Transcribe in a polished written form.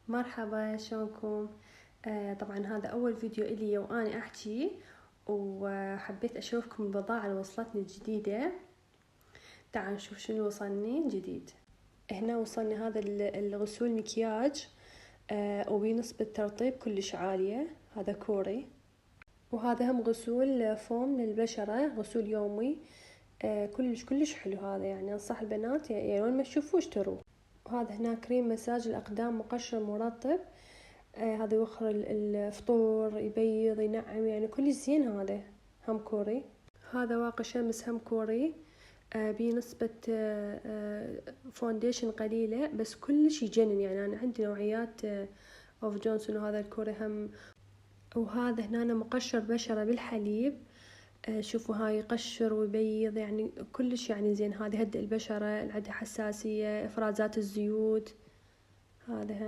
مرحبا، شلونكم؟ طبعا هذا أول فيديو إلي وأنا أحكي، وحبيت أشوفكم البضاعة اللي وصلتني الجديدة. تعالوا نشوف شنو وصلني جديد. هنا وصلني هذا الغسول مكياج، وبنسبة ترطيب كلش عالية. هذا كوري، وهذا هم غسول فوم للبشرة، غسول يومي. كلش حلو هذا، يعني أنصح البنات يعني وين ما تشوفوه اشتروه. وهذا هنا كريم مساج الأقدام مقشر مرطب. هذا يوخر الفطور، يبيض، ينعم، يعني كل زين. هذا هم كوري. هذا واقي شمس هم كوري، بنسبة فونديشن قليلة بس كلش يجنن. يعني أنا عندي نوعيات أوف جونسون، وهذا الكوري هم. وهذا هنا مقشر بشرة بالحليب. شوفوا هاي يقشر ويبيض، يعني كلش يعني زين. هذا يهدئ البشرة اللي عندها حساسية، إفرازات الزيوت. هذا